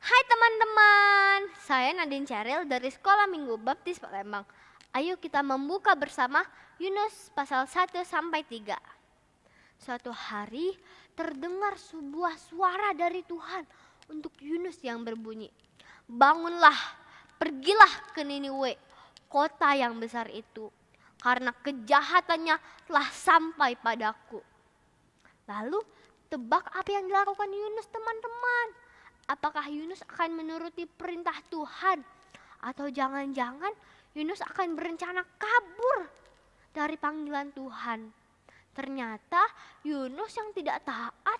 Hai teman-teman, saya Nadine Cheryl dari Sekolah Minggu Baptis Palembang. Ayo kita membuka bersama Yunus pasal 1-3. Suatu hari terdengar sebuah suara dari Tuhan untuk Yunus yang berbunyi, "Bangunlah, pergilah ke Niniwe, kota yang besar itu, karena kejahatannya telah sampai padaku." Lalu tebak apa yang dilakukan Yunus, teman-teman? Apakah Yunus akan menuruti perintah Tuhan? Atau jangan-jangan Yunus akan berencana kabur dari panggilan Tuhan? Ternyata Yunus yang tidak taat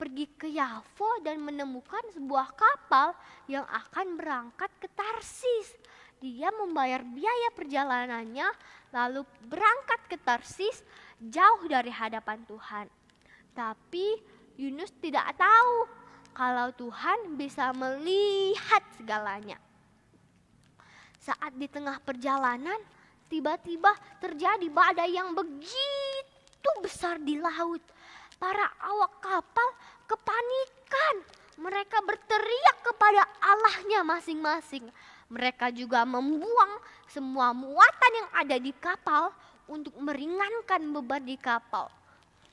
pergi ke Yafo dan menemukan sebuah kapal yang akan berangkat ke Tarsis. Dia membayar biaya perjalanannya lalu berangkat ke Tarsis jauh dari hadapan Tuhan. Tapi Yunus tidak tahu kalau Tuhan bisa melihat segalanya. Saat di tengah perjalanan, tiba-tiba terjadi badai yang begitu besar di laut. Para awak kapal kepanikan. Mereka berteriak kepada Allahnya masing-masing. Mereka juga membuang semua muatan yang ada di kapal untuk meringankan beban di kapal.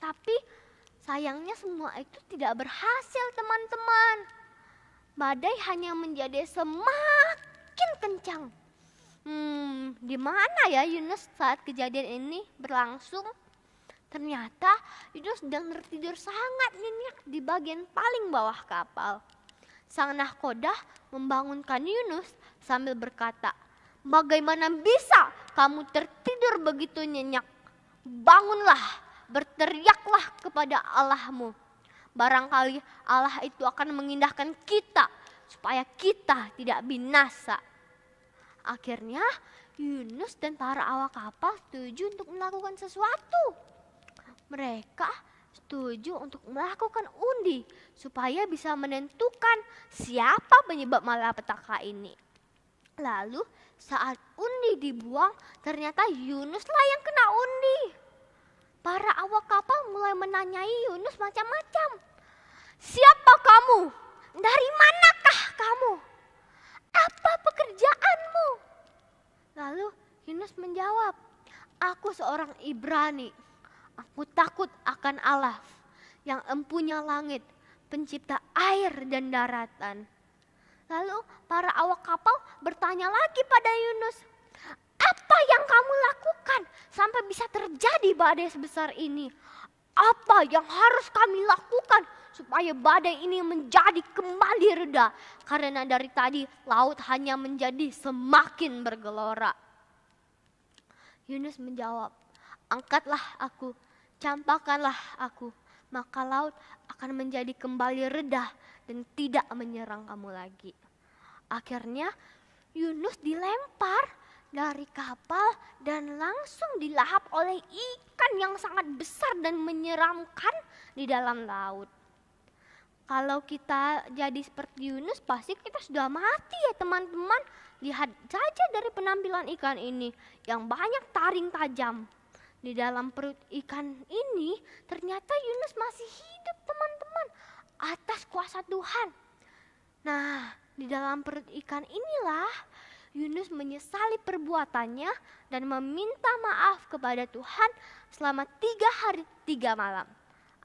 Tapi sayangnya semua itu tidak berhasil, teman-teman. Badai hanya menjadi semakin kencang. Di mana ya Yunus saat kejadian ini berlangsung? Ternyata Yunus sedang tertidur sangat nyenyak di bagian paling bawah kapal. Sang nahkoda membangunkan Yunus sambil berkata, "Bagaimana bisa kamu tertidur begitu nyenyak? Bangunlah, berteriaklah kepada Allahmu. Barangkali Allah itu akan mengindahkan kita supaya kita tidak binasa." Akhirnya Yunus dan para awak kapal setuju untuk melakukan sesuatu. Mereka setuju untuk melakukan undi supaya bisa menentukan siapa penyebab malapetaka ini. Lalu saat undi dibuang, ternyata Yunuslah yang kena undi. Para awak kapal mulai menanyai Yunus macam-macam. "Siapa kamu? Dari manakah kamu? Apa pekerjaanmu?" Lalu Yunus menjawab, "Aku seorang Ibrani. Aku takut akan Allah yang empunya langit, pencipta air dan daratan." Lalu para awak kapal bertanya lagi pada Yunus, "Apa yang kamu lakukan sampai bisa terjadi badai sebesar ini? Apa yang harus kami lakukan supaya badai ini menjadi kembali reda? Karena dari tadi laut hanya menjadi semakin bergelora." Yunus menjawab, "Angkatlah aku, campakkanlah aku, maka laut akan menjadi kembali reda dan tidak menyerang kamu lagi." Akhirnya Yunus dilempar dari kapal dan langsung dilahap oleh ikan yang sangat besar dan menyeramkan di dalam laut. Kalau kita jadi seperti Yunus, pasti kita sudah mati ya teman-teman. Lihat saja dari penampilan ikan ini yang banyak taring tajam. Di dalam perut ikan ini ternyata Yunus masih hidup, teman-teman, atas kuasa Tuhan. Nah, di dalam perut ikan inilah Yunus menyesali perbuatannya dan meminta maaf kepada Tuhan selama 3 hari 3 malam.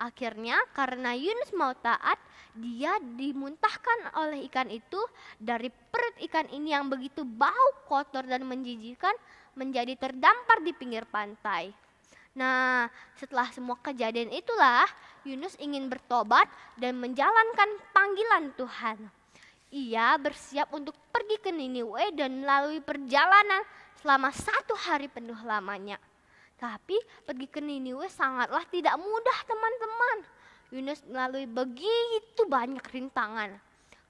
Akhirnya karena Yunus mau taat, dia dimuntahkan oleh ikan itu dari perut ikan ini yang begitu bau, kotor dan menjijikkan, menjadi terdampar di pinggir pantai. Nah, setelah semua kejadian itulah Yunus ingin bertobat dan menjalankan panggilan Tuhan. Ia bersiap untuk pergi ke Niniwe dan melalui perjalanan selama 1 hari penuh lamanya. Tapi pergi ke Niniwe sangatlah tidak mudah, teman-teman. Yunus melalui begitu banyak rintangan.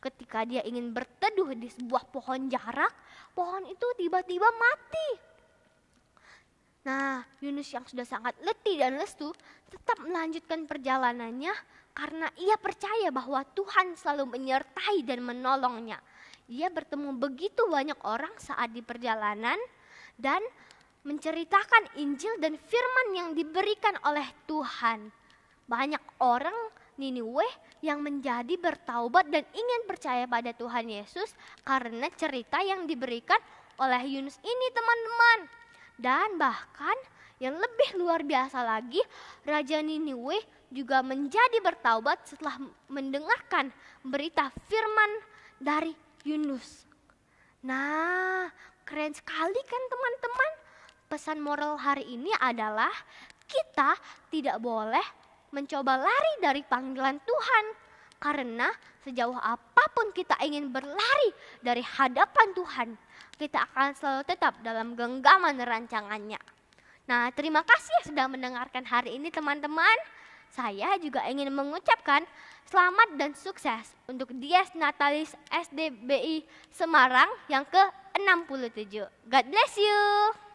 Ketika dia ingin berteduh di sebuah pohon jarak, pohon itu tiba-tiba mati. Nah, Yunus yang sudah sangat letih dan lesu tetap melanjutkan perjalanannya karena ia percaya bahwa Tuhan selalu menyertai dan menolongnya. Ia bertemu begitu banyak orang saat di perjalanan dan menceritakan Injil dan firman yang diberikan oleh Tuhan. Banyak orang Niniwe yang menjadi bertaubat dan ingin percaya pada Tuhan Yesus karena cerita yang diberikan oleh Yunus ini, teman-teman. Dan bahkan yang lebih luar biasa lagi, Raja Niniwe juga menjadi bertaubat setelah mendengarkan berita firman dari Yunus. Nah, keren sekali kan teman-teman? Pesan moral hari ini adalah kita tidak boleh mencoba lari dari panggilan Tuhan. Karena sejauh apapun kita ingin berlari dari hadapan Tuhan, kita akan selalu tetap dalam genggaman rancangannya. Nah, terima kasih sudah mendengarkan hari ini teman-teman. Saya juga ingin mengucapkan selamat dan sukses untuk Dies Natalis SDBI Semarang yang ke-67. God bless you.